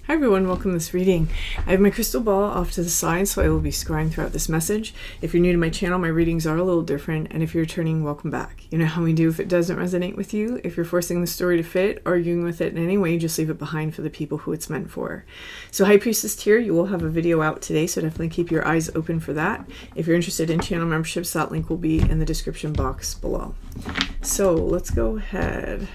Hi everyone, welcome to this reading. I have my crystal ball off to the side, so I will be scrying throughout this message. If you're new to my channel, my readings are a little different, and if you're returning, welcome back. You know how we do if it doesn't resonate with you. If you're forcing the story to fit, arguing with it in any way, just leave it behind for the people who it's meant for. So High Priestess tier, you will have a video out today, so definitely keep your eyes open for that. If you're interested in channel memberships, that link will be in the description box below. So let's go ahead.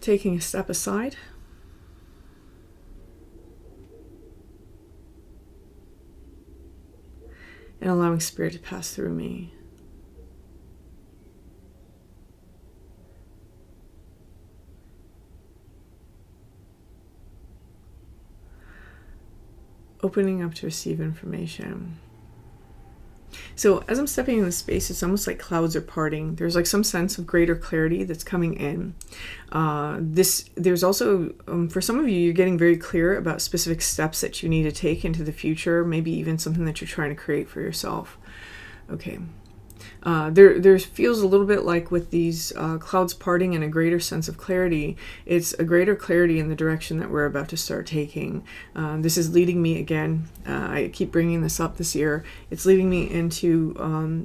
Taking a step aside. And allowing Spirit to pass through me. Opening up to receive information. So as I'm stepping in the space, it's almost like clouds are parting. There's like some sense of greater clarity that's coming in. There's also, for some of you, you're getting very clear about specific steps that you need to take into the future, maybe even something that you're trying to create for yourself. Okay. There feels a little bit like with these clouds parting and a greater sense of clarity, it's a greater clarity in the direction that we're about to start taking. This is leading me again, I keep bringing this up this year, it's leading me into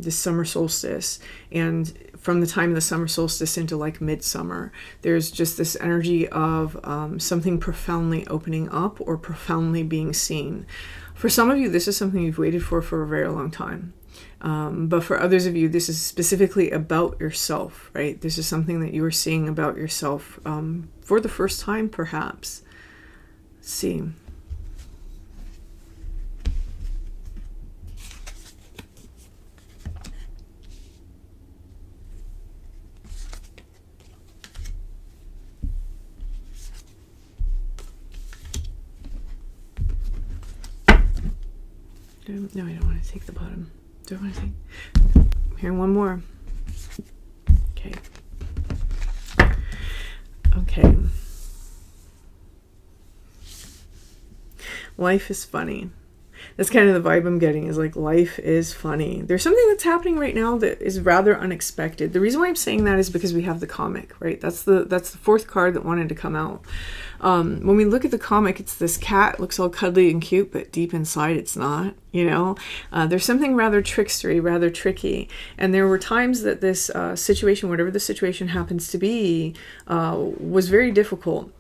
this summer solstice, and from the time of the summer solstice into like midsummer, there's just this energy of something profoundly opening up or profoundly being seen. For some of you, this is something you've waited for a very long time. But for others of you, this is specifically about yourself, right? This is something that you are seeing about yourself for the first time, perhaps. Let's see. No, I don't want to take the bottom. Do I want to take? Here, one more. Okay. Okay. Life is funny. That's kind of the vibe I'm getting, is like life is funny. There's something that's happening right now that is rather unexpected. The reason why I'm saying that is because we have the comic, right? That's the fourth card that wanted to come out. When we look at the comic, it's this cat, looks all cuddly and cute, but deep inside it's not, you know? There's something rather trickstery, rather tricky. And there were times that this situation, whatever the situation happens to be, was very difficult,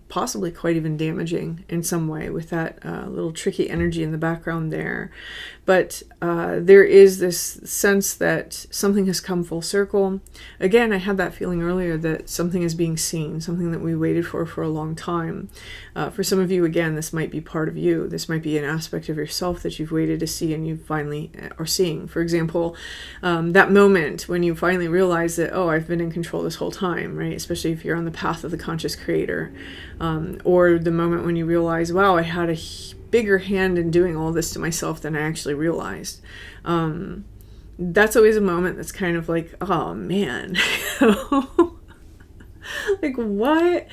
possibly quite even damaging in some way, with that little tricky energy in the background there. But there is this sense that something has come full circle. Again, I had that feeling earlier that something is being seen, something that we waited for a long time. For some of you, again, this might be part of you. This might be an aspect of yourself that you've waited to see and you finally are seeing. For example, that moment when you finally realize that, oh, I've been in control this whole time, right? Especially if you're on the path of the conscious creator. Or the moment when you realize, wow, I had a bigger hand in doing all this to myself than I actually realized. That's always a moment that's kind of like, oh man, like what?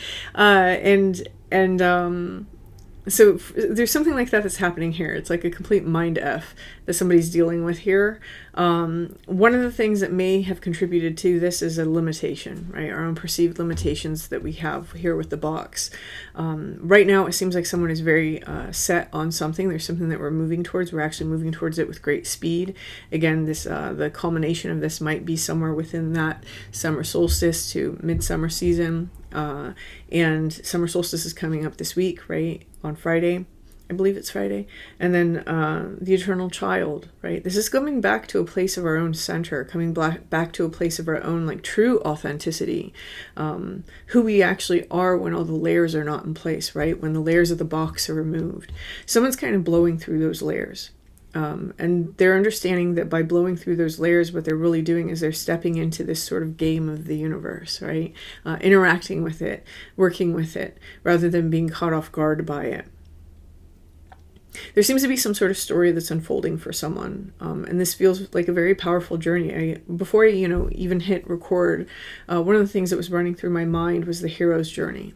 So there's something like that that's happening here. It's like a complete mind F that somebody's dealing with here. One of the things that may have contributed to this is a limitation, right? Our own perceived limitations that we have here with the box. Right now, it seems like someone is very set on something. There's something that we're moving towards. We're actually moving towards it with great speed. Again, this the culmination of this might be somewhere within that summer solstice to midsummer season. And summer solstice is coming up this week, right? On Friday. I believe it's Friday. And then the eternal child, right? This is coming back to a place of our own center, coming back to a place of our own like true authenticity, who we actually are when all the layers are not in place, right? When the layers of the box are removed. Someone's kind of blowing through those layers. And they're understanding that by blowing through those layers, what they're really doing is they're stepping into this sort of game of the universe, right? Interacting with it, working with it, rather than being caught off guard by it. There seems to be some sort of story that's unfolding for someone, and this feels like a very powerful journey. Before I, even hit record, one of the things that was running through my mind was the hero's journey.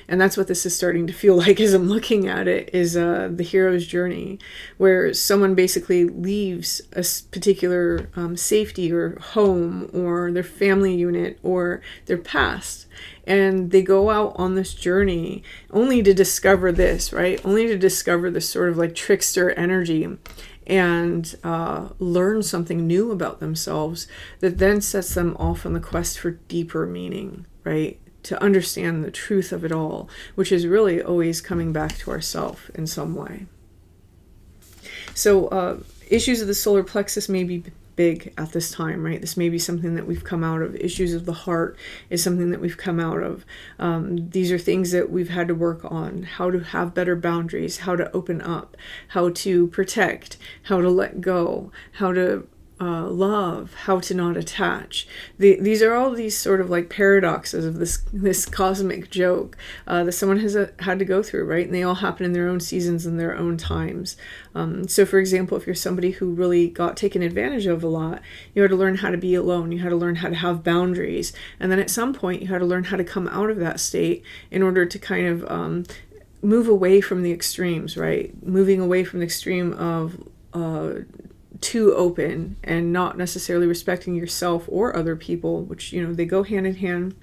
And that's what this is starting to feel like as I'm looking at it, is the hero's journey, where someone basically leaves a particular safety or home or their family unit or their past, and they go out on this journey only to discover this, right? Only to discover this sort of like trickster energy, and learn something new about themselves that then sets them off on the quest for deeper meaning, right? To understand the truth of it all, which is really always coming back to ourself in some way. So issues of the solar plexus may be big at this time, right? This may be something that we've come out of. Issues of the heart is something that we've come out of. These are things that we've had to work on. How to have better boundaries, how to open up, how to protect, how to let go, how to love, how to not attach. These are all these sort of like paradoxes of this cosmic joke that someone has had to go through, right? And they all happen in their own seasons and their own times. So for example, if you're somebody who really got taken advantage of a lot, you had to learn how to be alone. You had to learn how to have boundaries. And then at some point you had to learn how to come out of that state in order to kind of move away from the extremes, right? Moving away from the extreme of too open and not necessarily respecting yourself or other people, which, you know, they go hand in hand,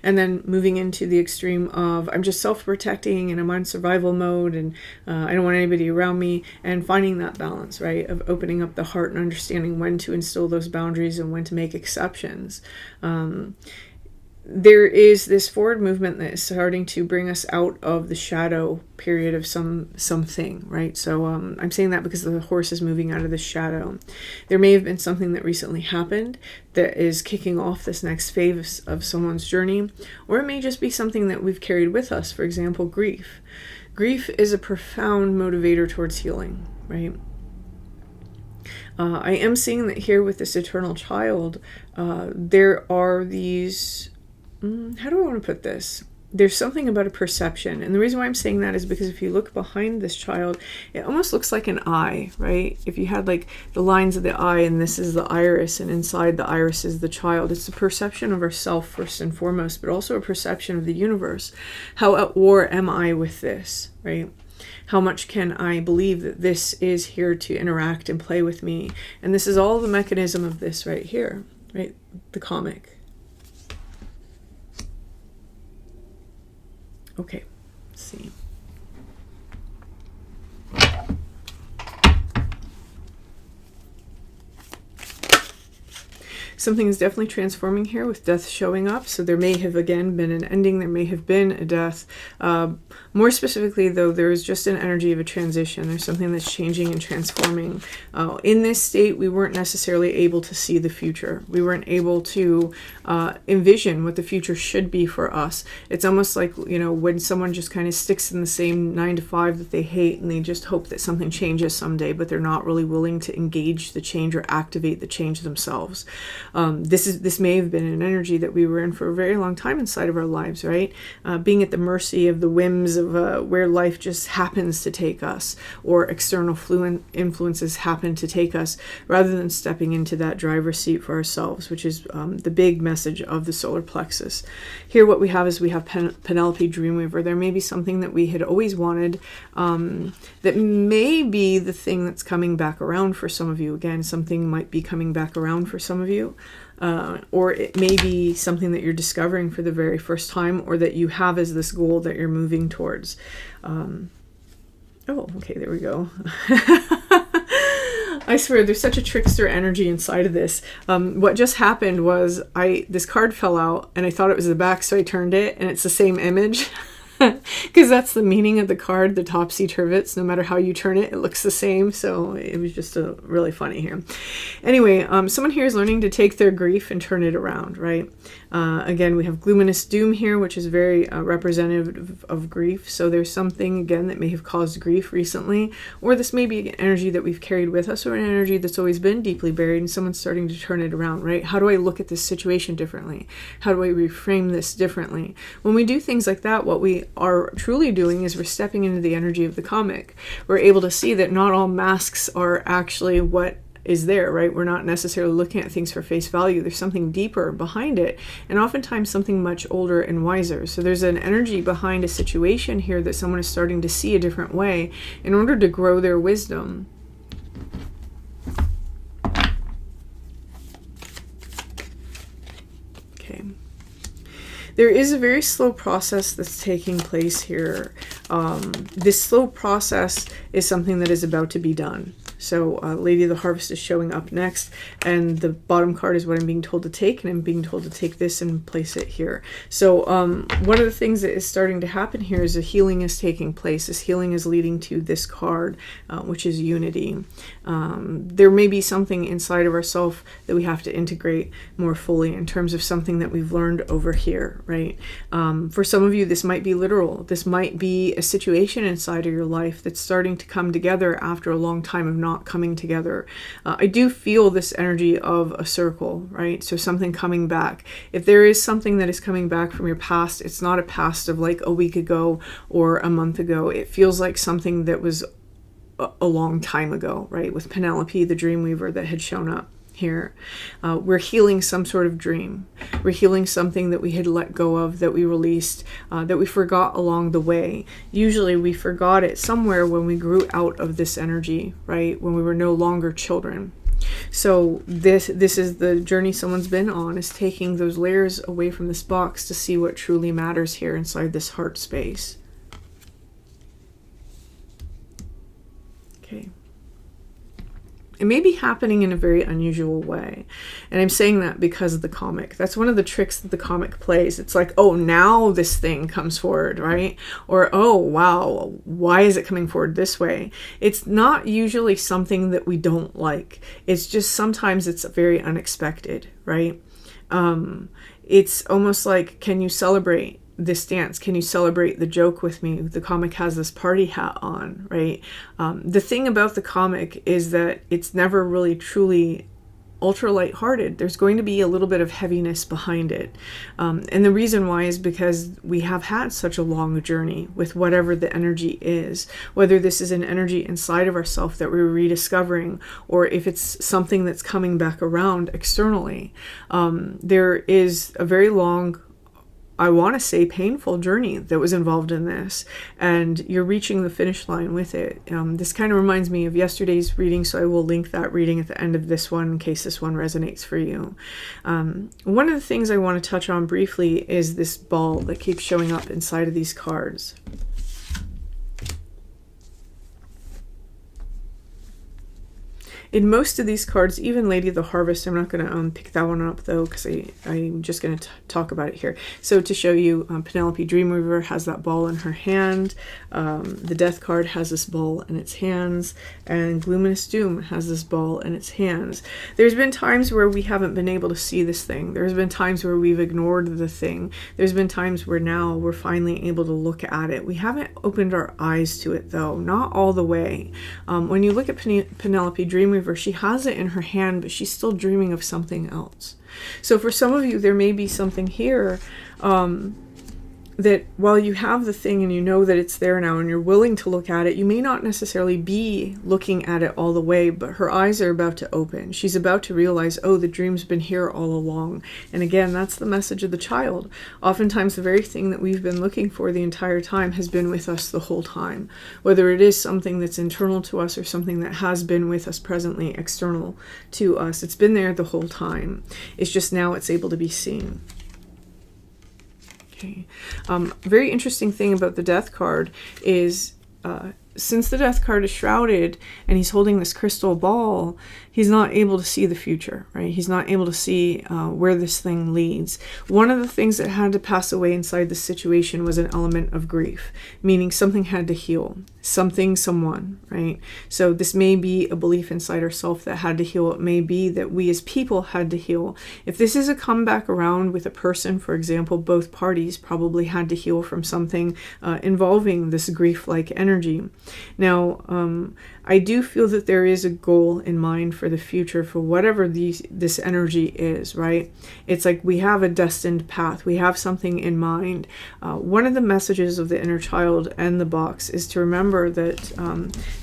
and then moving into the extreme of I'm just self-protecting and I'm on survival mode and I don't want anybody around me, and finding that balance, right, of opening up the heart and understanding when to instill those boundaries and when to make exceptions. There is this forward movement that is starting to bring us out of the shadow period of something, right? So I'm saying that because the horse is moving out of the shadow. There may have been something that recently happened that is kicking off this next phase of someone's journey, or it may just be something that we've carried with us. For example, grief. Grief is a profound motivator towards healing, right? I am seeing that here with this eternal child, there are these... how do I want to put this? There's something about a perception. And the reason why I'm saying that is because if you look behind this child, it almost looks like an eye, right? If you had like the lines of the eye and this is the iris and inside the iris is the child, it's a perception of ourself first and foremost, but also a perception of the universe. How at war am I with this, right? How much can I believe that this is here to interact and play with me? And this is all the mechanism of this right here, right? The comic. Okay, let's see. Something is definitely transforming here with death showing up. So there may have, again, been an ending. There may have been a death. More specifically, though, there is just an energy of a transition. There's something that's changing and transforming. In this state, we weren't necessarily able to see the future. We weren't able to envision what the future should be for us. It's almost like, you know, when someone just kind of sticks in the same 9 to 5 that they hate and they just hope that something changes someday, but they're not really willing to engage the change or activate the change themselves. This may have been an energy that we were in for a very long time inside of our lives, right? Being at the mercy of the whims of where life just happens to take us, or external influences happen to take us, rather than stepping into that driver's seat for ourselves, which is the big message of the solar plexus. Here what we have is we have Penelope Dreamweaver. There may be something that we had always wanted that may be the thing that's coming back around for some of you. Again, something might be coming back around for some of you. Or it may be something that you're discovering for the very first time, or that you have as this goal that you're moving towards. Oh, okay, there we go. I swear, there's such a trickster energy inside of this. What just happened was this card fell out, and I thought it was the back, so I turned it, and it's the same image. Because that's the meaning of the card, the topsy-turvets. No matter how you turn it, it looks the same. So it was just really funny here. Anyway, someone here is learning to take their grief and turn it around, right? Again, we have Gluminous Doom here, which is very representative of grief. So there's something, again, that may have caused grief recently. Or this may be an energy that we've carried with us, or an energy that's always been deeply buried, and someone's starting to turn it around, right? How do I look at this situation differently? How do I reframe this differently? When we do things like that, what we are truly doing is we're stepping into the energy of the comic. We're able to see that not all masks are actually what is there, right? We're not necessarily looking at things for face value. There's something deeper behind it, and oftentimes something much older and wiser. So there's an energy behind a situation here that someone is starting to see a different way in order to grow their wisdom. Okay. There is a very slow process that's taking place here. This slow process is something that is about to be done. So Lady of the Harvest is showing up next, and the bottom card is what I'm being told to take, and I'm being told to take this and place it here. So one of the things that is starting to happen here is a healing is taking place. This healing is leading to this card, which is unity. There may be something inside of ourselves that we have to integrate more fully in terms of something that we've learned over here, right? For some of you, this might be literal. This might be a situation inside of your life that's starting to come together after a long time of not coming together. I do feel this energy of a circle, right? So something coming back. If there is something that is coming back from your past, it's not a past of like a week ago or a month ago. It feels like something that was a long time ago, right? With Penelope, the Dreamweaver, that had shown up here. We're healing some sort of dream. We're healing something that we had let go of, that we released, that we forgot along the way. Usually we forgot it somewhere when we grew out of this energy, right? When we were no longer children. So this is the journey someone's been on, is taking those layers away from this box to see what truly matters here inside this heart space. Okay. It may be happening in a very unusual way. And I'm saying that because of the comic. That's one of the tricks that the comic plays. It's like, oh, now this thing comes forward, right? Or, oh, wow, why is it coming forward this way? It's not usually something that we don't like. It's just sometimes it's very unexpected, right? It's almost like, can you celebrate this dance? Can you celebrate the joke with me? The comic has this party hat on, right? The thing about the comic is that it's never really truly ultra lighthearted. There's going to be a little bit of heaviness behind it. And the reason why is because we have had such a long journey with whatever the energy is, whether this is an energy inside of ourselves that we're rediscovering, or if it's something that's coming back around externally. There is a very long, I want to say, painful journey that was involved in this, and you're reaching the finish line with it. This kind of reminds me of yesterday's reading, so I will link that reading at the end of this one in case this one resonates for you. One of the things I want to touch on briefly is this ball that keeps showing up inside of these cards. In most of these cards, even Lady of the Harvest, I'm not going to pick that one up though, because I'm just going to talk about it here. So to show you, Penelope Dreamweaver has that ball in her hand. The Death card has this ball in its hands, and Luminous Doom has this ball in its hands. There's been times where we haven't been able to see this thing. There's been times where we've ignored the thing. There's been times where now we're finally able to look at it. We haven't opened our eyes to it though, not all the way. When you look at Penelope Dreamweaver, she has it in her hand, but she's still dreaming of something else. So for some of you, there may be something here that while you have the thing and you know that it's there now and you're willing to look at it, you may not necessarily be looking at it all the way, but her eyes are about to open. She's about to realize, oh, the dream's been here all along. And again, that's the message of the child. Oftentimes, the very thing that we've been looking for the entire time has been with us the whole time. Whether it is something that's internal to us or something that has been with us presently, external to us, it's been there the whole time. It's just now it's able to be seen. Very interesting thing about the Death card is since the Death card is shrouded and he's holding this crystal ball, he's not able to see the future, right? He's not able to see where this thing leads. One of the things that had to pass away inside the situation was an element of grief, meaning something had to heal. Something, someone, right? So this may be a belief inside ourselves that had to heal. It may be that we as people had to heal. If this is a comeback around with a person, for example, both parties probably had to heal from something involving this grief-like energy. Now, I do feel that there is a goal in mind for the future for whatever this energy is, right? It's like we have a destined path. We have something in mind. One of the messages of the inner child and the box is to remember that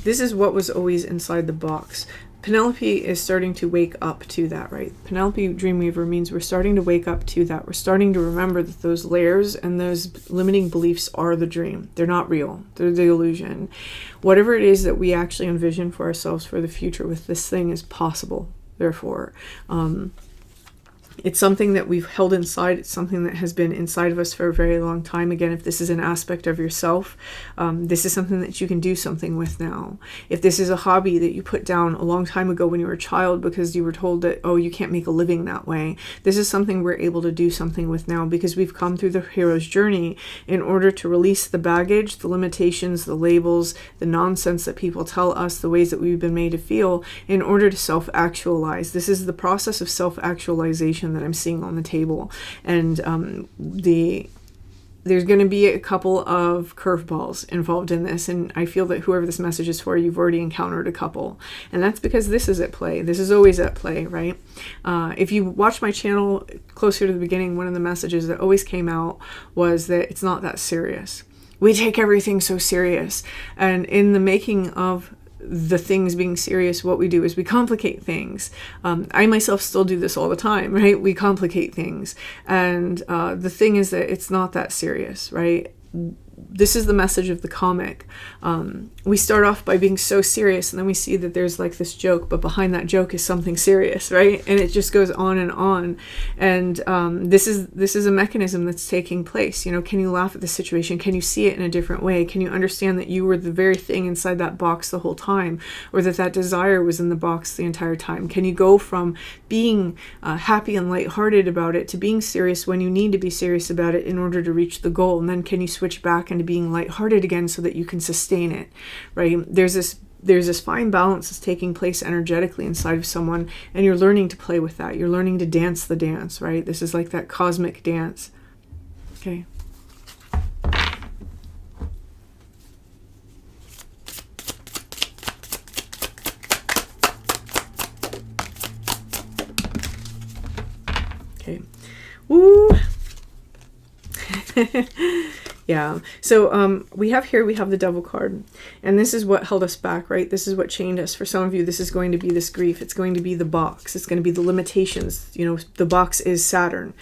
this is what was always inside the box. Penelope is starting to wake up to that, right? Penelope Dreamweaver means we're starting to wake up to that. We're starting to remember that those layers and those limiting beliefs are the dream. They're not real. They're the illusion. Whatever it is that we actually envision for ourselves for the future with this thing is possible. Therefore, it's something that we've held inside. It's something that has been inside of us for a very long time. Again, if this is an aspect of yourself, this is something that you can do something with now. If this is a hobby that you put down a long time ago when you were a child because you were told that, oh, you can't make a living that way, this is something we're able to do something with now because we've come through the hero's journey in order to release the baggage, the limitations, the labels, the nonsense that people tell us, the ways that we've been made to feel in order to self-actualize. This is the process of self-actualization that I'm seeing on the table, and there's going to be a couple of curveballs involved in this, and I feel that whoever this message is for, you've already encountered a couple, and that's because this is at play. This is always at play, right? If you watch my channel closer to the beginning, one of the messages that always came out was that it's not that serious. We take everything so serious, and in the making of the things being serious, what we do is we complicate things. I myself still do this all the time, right? We complicate things. And the thing is that it's not that serious, right? This is the message of the comic. We start off by being so serious, and then we see that there's like this joke, but behind that joke is something serious, right? And it just goes on and on. And this is a mechanism that's taking place. You know, can you laugh at the situation? Can you see it in a different way? Can you understand that you were the very thing inside that box the whole time, or that desire was in the box the entire time? Can you go from being happy and lighthearted about it to being serious when you need to be serious about it in order to reach the goal? And then can you switch back into being lighthearted again so that you can sustain it, right? There's this fine balance that's taking place energetically inside of someone, and you're learning to play with that. You're learning to dance the dance, right? This is like that cosmic dance. Okay. Okay. Woo! Yeah. So we have the Devil card, and this is what held us back, right? This is what chained us. For some of you, this is going to be this grief. It's going to be the box. It's going to be the limitations. You know, the box is Saturn.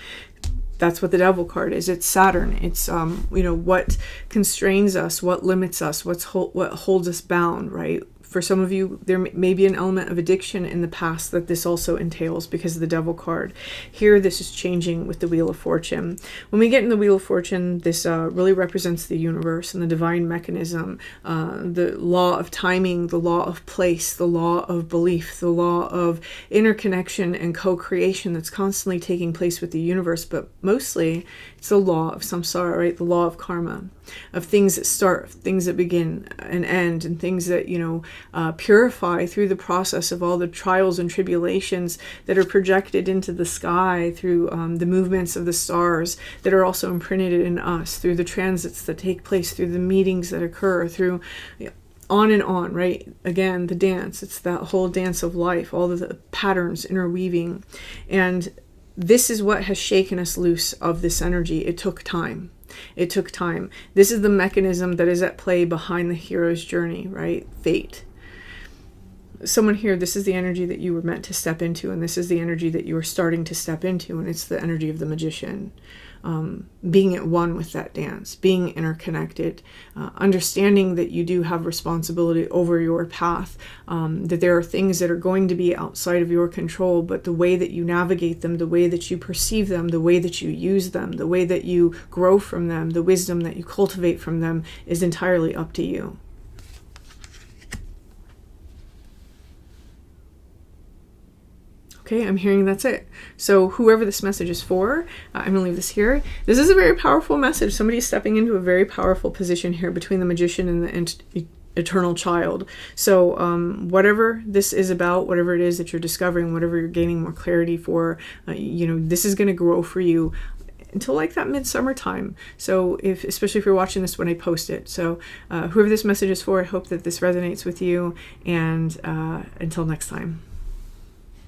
That's what the Devil card is. It's Saturn. It's you know, what constrains us, what limits us, what holds us bound, right? For some of you, there may be an element of addiction in the past that this also entails because of the Devil card. Here, this is changing with the Wheel of Fortune. When we get in the Wheel of Fortune, this really represents the universe and the divine mechanism, the law of timing, the law of place, the law of belief, the law of interconnection and co-creation that's constantly taking place with the universe. But mostly, it's the law of samsara, right? The law of karma, of things that start, things that begin and end, and things that, you know, purify through the process of all the trials and tribulations that are projected into the sky through the movements of the stars that are also imprinted in us, through the transits that take place, through the meetings that occur, through, you know, on and on, right? Again, the dance, it's that whole dance of life, all of the patterns interweaving. And this is what has shaken us loose of this energy. It took time. It took time. This is the mechanism that is at play behind the hero's journey, right? Fate. Someone here, this is the energy that you were meant to step into, and this is the energy that you are starting to step into, and it's the energy of the magician. Being at one with that dance, being interconnected, understanding that you do have responsibility over your path, that there are things that are going to be outside of your control, but the way that you navigate them, the way that you perceive them, the way that you use them, the way that you grow from them, the wisdom that you cultivate from them is entirely up to you. Okay, I'm hearing that's it. So whoever this message is for, I'm going to leave this here. This is a very powerful message. Somebody's stepping into a very powerful position here between the magician and the eternal child. So whatever this is about, whatever it is that you're discovering, whatever you're gaining more clarity for, you know, this is going to grow for you until like that midsummer time. So especially if you're watching this when I post it. So whoever this message is for, I hope that this resonates with you, and until next time.